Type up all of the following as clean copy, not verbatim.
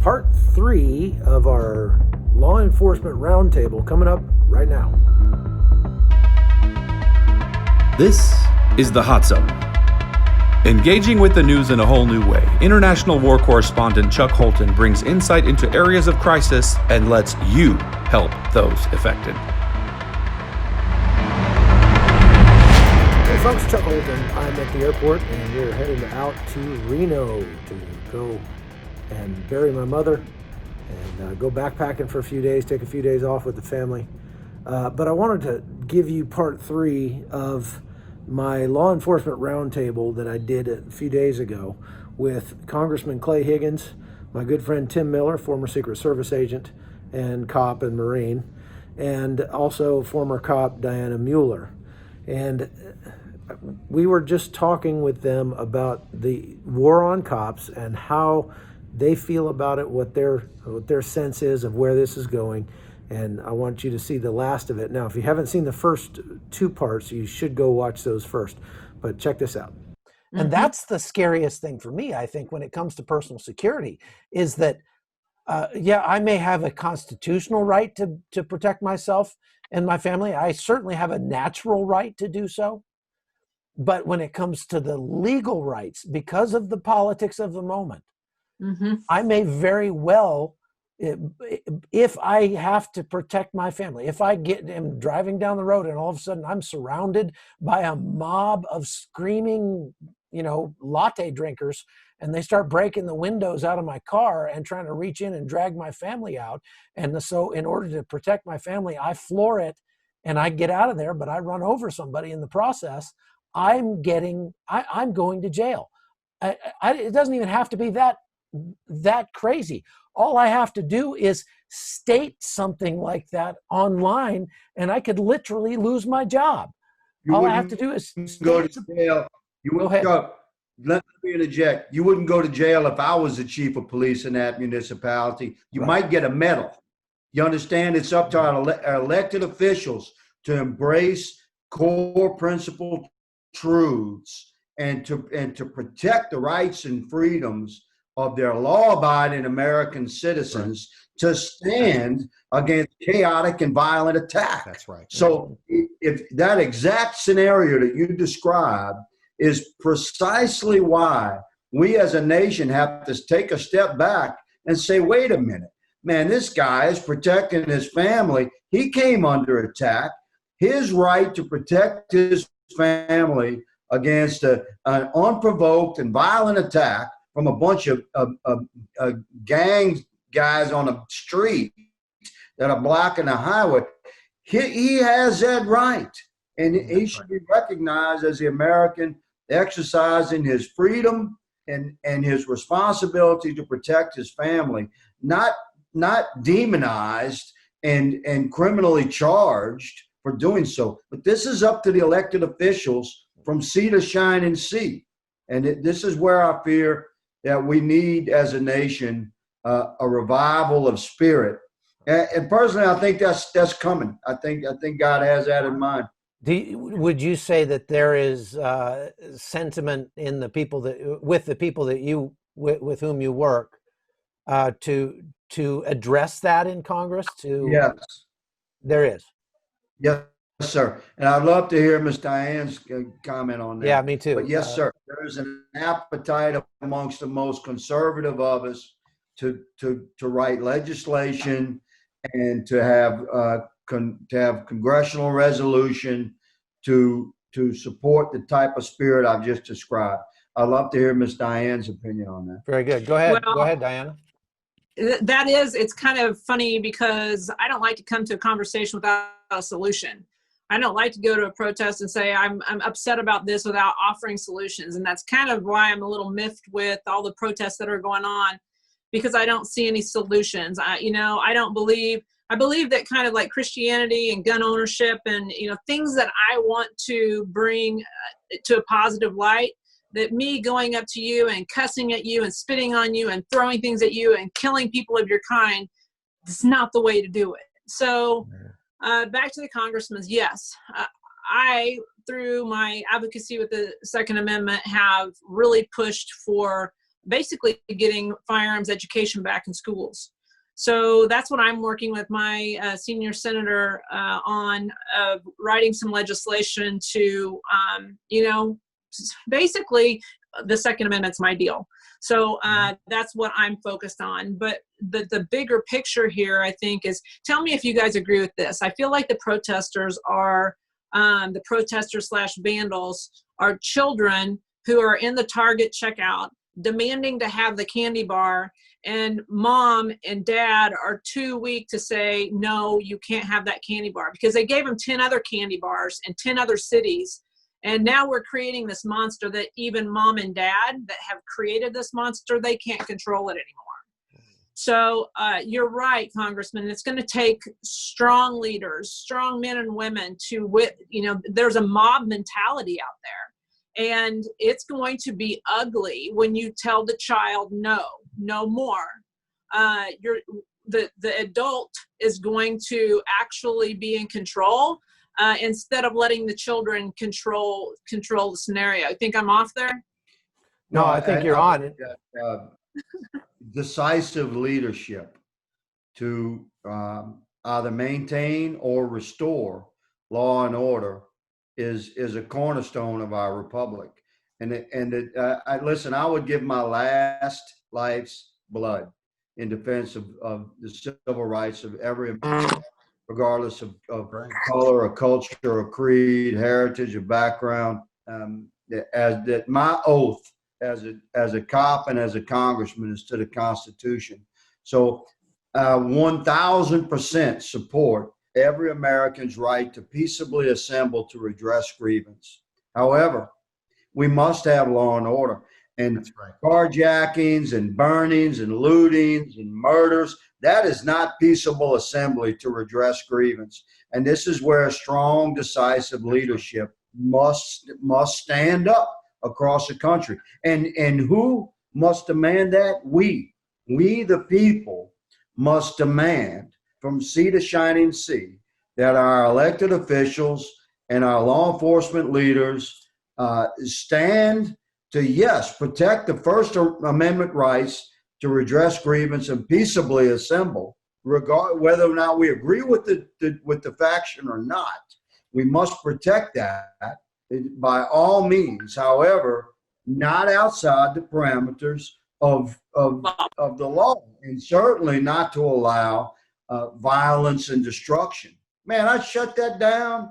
part 3 of our law enforcement roundtable coming up right now. This is the Hot Zone. Engaging with the news in a whole new way, international war correspondent Chuck Holton brings insight into areas of crisis and lets you help those affected. Hey folks, Chuck Holton. I'm at the airport and we're heading out to Reno to go and bury my mother and go backpacking for a few days, take a few days off with the family. But I wanted to give you part 3 of my law enforcement roundtable that I did a few days ago with Congressman Clay Higgins, my good friend Tim Miller, former Secret Service agent and cop and Marine, and also former cop Diana Muller. And we were just talking with them about the war on cops and how they feel about it, what their sense is of where this is going. And I want you to see the last of it. Now, if you haven't seen the first 2 parts, you should go watch those first. But check this out. And that's the scariest thing for me, I think, when it comes to personal security, is that, I may have a constitutional right to protect myself and my family. I certainly have a natural right to do so. But when it comes to the legal rights, because of the politics of the moment, I may very well, if I have to protect my family, if I am driving down the road and all of a sudden I'm surrounded by a mob of screaming, latte drinkers, and they start breaking the windows out of my car and trying to reach in and drag my family out. And so in order to protect my family, I floor it and I get out of there, but I run over somebody in the process. I'm going to jail. It doesn't even have to be that crazy. All I have to do is state something like that online, and I could literally lose my job. All I have to do is go to jail. Go ahead. Let me interject. You wouldn't go to jail if I was the chief of police in that municipality. You might get a medal. You understand? It's up to our elected officials to embrace core principle truths and to protect the rights and freedoms of their law-abiding American citizens to stand against chaotic and violent attack. That's right. So if that exact scenario that you described is precisely why we as a nation have to take a step back and say, wait a minute, man, this guy is protecting his family. He came under attack. His right to protect his family against an unprovoked and violent attack from a bunch of gang guys on a street that are blocking the highway. He has that right. And he should be recognized as the American exercising his freedom and his responsibility to protect his family, not demonized and criminally charged for doing so. But this is up to the elected officials from sea to shining sea. And this is where I fear that we need, as a nation, a revival of spirit. And personally, I think that's coming. I think God has that in mind. Would you say that there is sentiment in the people with whom you work to address that in Congress? Yes, there is. Yes, sir. And I'd love to hear Ms. Diane's comment on that. Yeah, me too. But yes, sir. There is an appetite amongst the most conservative of us to write legislation and to have congressional resolution to support the type of spirit I've just described. I'd love to hear Ms. Diane's opinion on that. Very good. Go ahead. Go ahead, Diana. It's kind of funny because I don't like to come to a conversation without a solution. I don't like to go to a protest and say I'm upset about this without offering solutions. And that's kind of why I'm a little miffed with all the protests that are going on, because I don't see any solutions. I believe that kind of like Christianity and gun ownership and, things that I want to bring to a positive light, that me going up to you and cussing at you and spitting on you and throwing things at you and killing people of your kind, is not the way to do it. So back to the congressman's, yes, I, through my advocacy with the Second Amendment, have really pushed for basically getting firearms education back in schools. So that's what I'm working with my senior senator on, writing some legislation to, basically the Second Amendment's my deal. So that's what I'm focused on. But the bigger picture here, I think, is, tell me if you guys agree with this. I feel like the protesters / vandals are children who are in the Target checkout demanding to have the candy bar, and mom and dad are too weak to say, no, you can't have that candy bar, because they gave them 10 other candy bars in 10 other cities. And now we're creating this monster that even mom and dad that have created this monster, they can't control it anymore. So you're right, Congressman. It's going to take strong leaders, strong men and women there's a mob mentality out there. And it's going to be ugly when you tell the child, no more. The adult is going to actually be in control, instead of letting the children control the scenario. I think I'm off there. No, I think you're on. Decisive leadership to either maintain or restore law and order is a cornerstone of our republic. Listen, I would give my last life's blood in defense of the civil rights of every American, regardless of color or culture or creed, heritage or background. That my oath as a cop and as a congressman is to the Constitution. So 1,000% support every American's right to peaceably assemble to redress grievance. However, we must have law and order. And carjackings and burnings and lootings and murders, that is not peaceable assembly to redress grievance. And this is where strong, decisive leadership must stand up across the country. And who must demand that? We the people must demand from sea to shining sea that our elected officials and our law enforcement leaders stand to, yes, protect the First Amendment rights to redress grievance and peaceably assemble, whether or not we agree with the faction or not. We must protect that by all means. However, not outside the parameters of the law, and certainly not to allow violence and destruction. Man, I shut that down.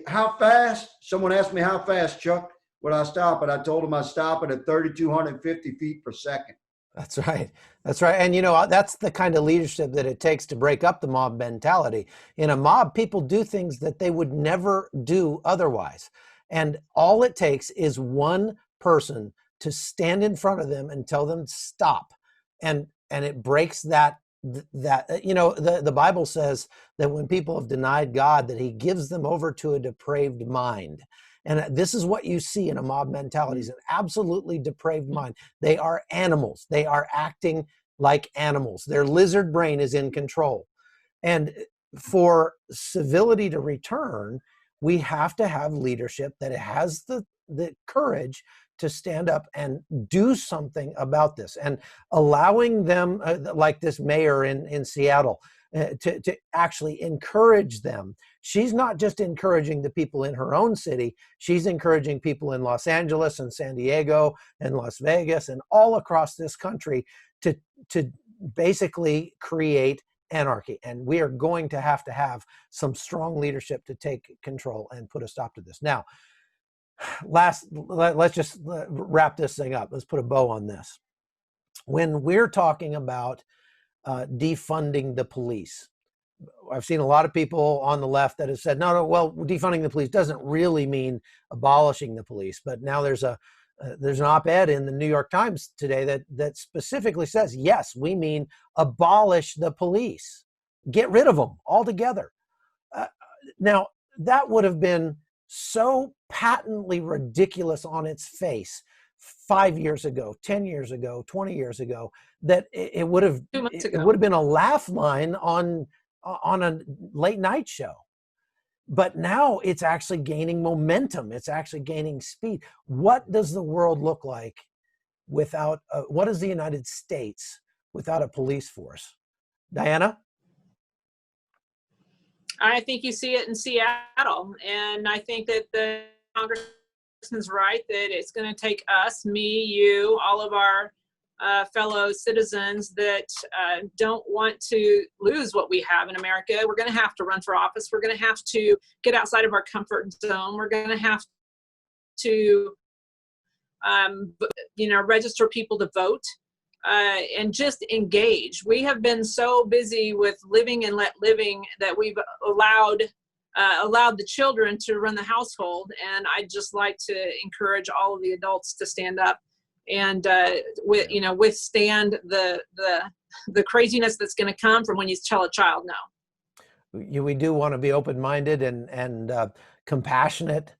How fast? Someone asked me how fast, Chuck, would I stop it? I told them I'd stop it at 3,250 feet per second. That's right. That's right. And, that's the kind of leadership that it takes to break up the mob mentality. In a mob, people do things that they would never do otherwise. And all it takes is one person to stand in front of them and tell them stop. And it breaks that the Bible says that when people have denied God, that he gives them over to a depraved mind. And this is what you see in a mob mentality, is an absolutely depraved mind. They are animals. They are acting like animals. Their lizard brain is in control. And for civility to return, we have to have leadership that has the courage to stand up and do something about this, and allowing them, like this mayor in Seattle, to actually encourage them. She's not just encouraging the people in her own city, she's encouraging people in Los Angeles and San Diego and Las Vegas and all across this country to basically create anarchy. And we are going to have some strong leadership to take control and put a stop to this. Now, let's just wrap this thing up. Let's put a bow on this. When we're talking about defunding the police, I've seen a lot of people on the left that have said, no, well, defunding the police doesn't really mean abolishing the police. But now there's an op-ed in the New York Times today that specifically says, yes, we mean abolish the police, get rid of them altogether. Now, that would have been so patently ridiculous on its face 5 years ago, 10 years ago, 20 years ago, that it would have been a laugh line on a late night show. But now it's actually gaining momentum. It's actually gaining speed. What does the world look like without, what is the United States without a police force? Diana? I think you see it in Seattle, and I think that the Congressman's right that it's going to take us, me, you, all of our fellow citizens that don't want to lose what we have in America. We're going to have to run for office. We're going to have to get outside of our comfort zone. We're going to have to, register people to vote. And just engage. We have been so busy with living and let living that we've allowed the children to run the household. And I'd just like to encourage all of the adults to stand up and withstand the craziness that's going to come from when you tell a child no. We do want to be open-minded and compassionate,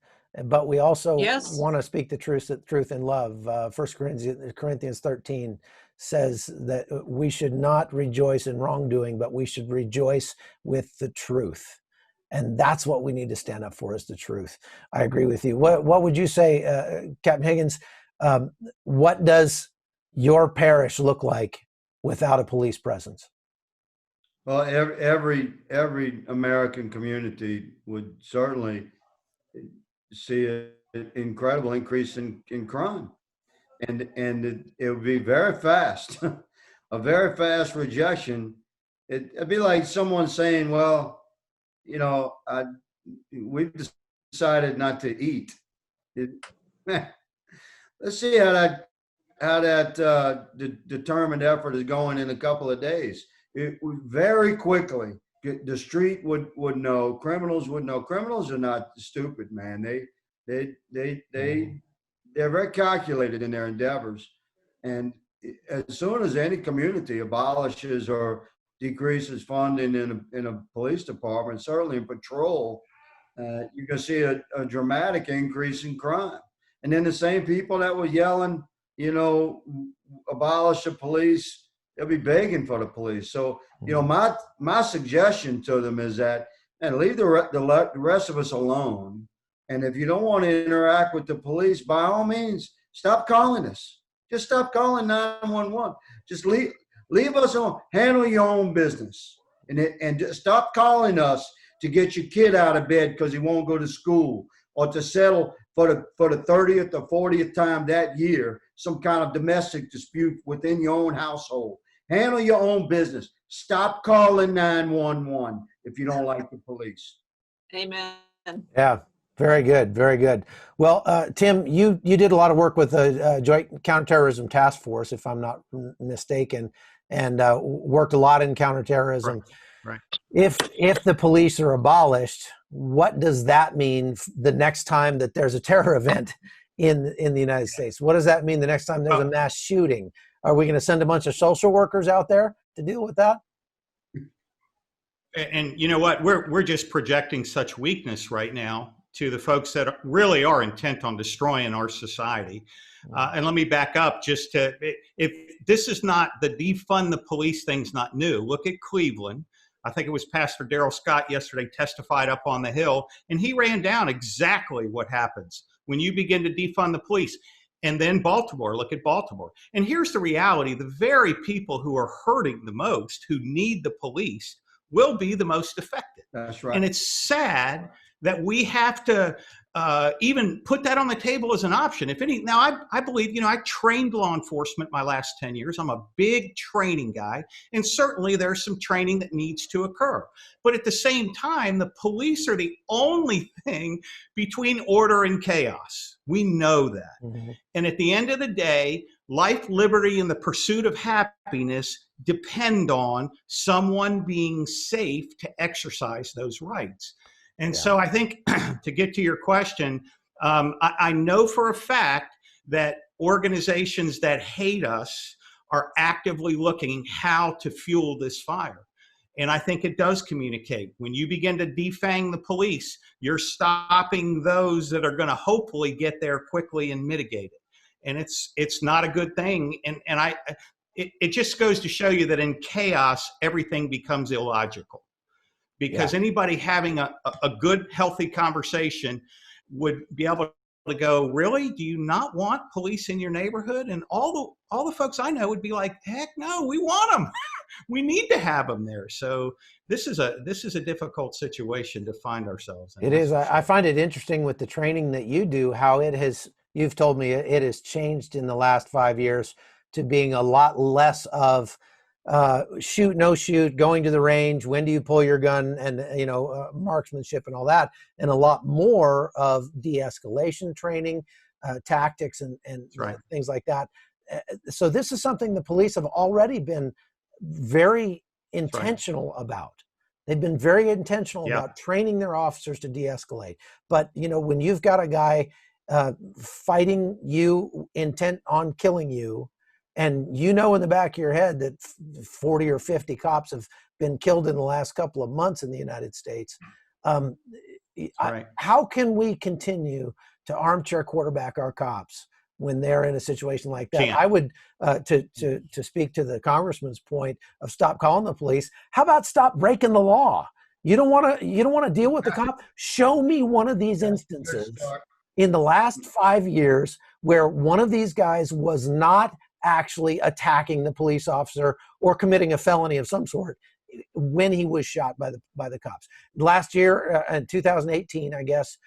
but we also want to speak the truth in love. 1 Corinthians 13 says that we should not rejoice in wrongdoing, but we should rejoice with the truth. And that's what we need to stand up for, is the truth. I agree with you. What would you say, Captain Higgins? What does your parish look like without a police presence? Well, every American community would certainly see an incredible increase in crime. And it would be very fast, a very fast rejection. It'd be like someone saying, well, we've decided not to eat. Let's see how that determined effort is going in a couple of days. It would very quickly, the street would know, criminals would know. Criminals are not stupid, man. They're very calculated in their endeavors. And as soon as any community abolishes or decreases funding in a police department, certainly in patrol, you can see a dramatic increase in crime. And then the same people that were yelling, abolish the police, they'll be begging for the police. So, my suggestion to them is that, and leave the rest of us alone. And if you don't want to interact with the police, by all means, stop calling us. Just stop calling 911. Just leave us alone. Handle your own business. And just stop calling us to get your kid out of bed because he won't go to school, or to settle for the 30th or 40th time that year some kind of domestic dispute within your own household. Handle your own business. Stop calling 911 if you don't like the police. Amen. Yeah. Very good. Very good. Well, Tim, you did a lot of work with the Joint Counterterrorism Task Force, if I'm not mistaken, and worked a lot in counterterrorism. Right. If the police are abolished, what does that mean the next time that there's a terror event in the United States? What does that mean the next time there's a mass shooting? Are we going to send a bunch of social workers out there to deal with that? And you know what? We're just projecting such weakness right now to the folks that really are intent on destroying our society. And let me back up just to, if this is not, the defund the police thing's not new. Look at Cleveland. I think it was Pastor Darrell Scott yesterday testified up on the Hill, and he ran down exactly what happens when you begin to defund the police. And then Baltimore, look at Baltimore. And here's the reality: the very people who are hurting the most, who need the police, will be the most affected. That's right. And it's sad that we have to even put that on the table as an option. Now I believe, I trained law enforcement my last 10 years. I'm a big training guy, and certainly there's some training that needs to occur. But at the same time, the police are the only thing between order and chaos. We know that. Mm-hmm. And at the end of the day, life, liberty, and the pursuit of happiness depend on someone being safe to exercise those rights. And so I think, to get to your question, I know for a fact that organizations that hate us are actively looking how to fuel this fire. And I think it does communicate. When you begin to defang the police, you're stopping those that are going to hopefully get there quickly and mitigate it. And it's not a good thing. And it just goes to show you that in chaos, everything becomes illogical. Because anybody having a good, healthy conversation would be able to go, really? Do you not want police in your neighborhood? And all the folks I know would be like, heck no, we want them. We need to have them there. So this is a difficult situation to find ourselves in. It is. I find it interesting with the training that you do, how you've told me it has changed in the last 5 years to being a lot less of shoot, no shoot, going to the range, when do you pull your gun, and marksmanship and all that, and a lot more of de-escalation training, tactics, and right. Things like that. So this is something the police have already been very intentional about. They've been very intentional about training their officers to de-escalate. But when you've got a guy fighting you, intent on killing you, and in the back of your head that 40 or 50 cops have been killed in the last couple of months in the United States, how can we continue to armchair quarterback our cops when they're in a situation like that? I would, to speak to the congressman's point of stop calling the police, how about stop breaking the law? You don't want to deal with the cop? Show me one of these instances in the last 5 years where one of these guys was not actually attacking the police officer or committing a felony of some sort when he was shot by the cops. Last year, in 2018, I guess,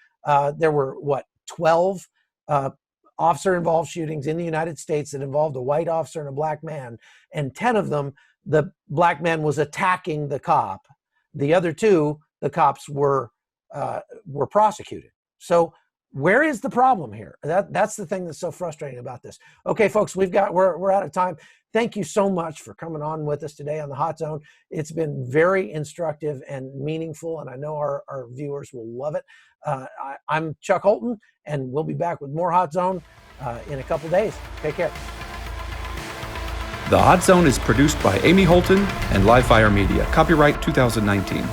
there were 12 officer-involved shootings in the United States that involved a white officer and a black man, and 10 of them, the black man was attacking the cop. The other 2, the cops were prosecuted. So where is the problem here? That's the thing that's so frustrating about this. Okay, folks, we're out of time. Thank you so much for coming on with us today on the Hot Zone. It's been very instructive and meaningful, and I know our viewers will love it. I'm Chuck Holton, and we'll be back with more Hot Zone in a couple days. Take care. The Hot Zone is produced by Amy Holton and Livefire Media. Copyright 2019.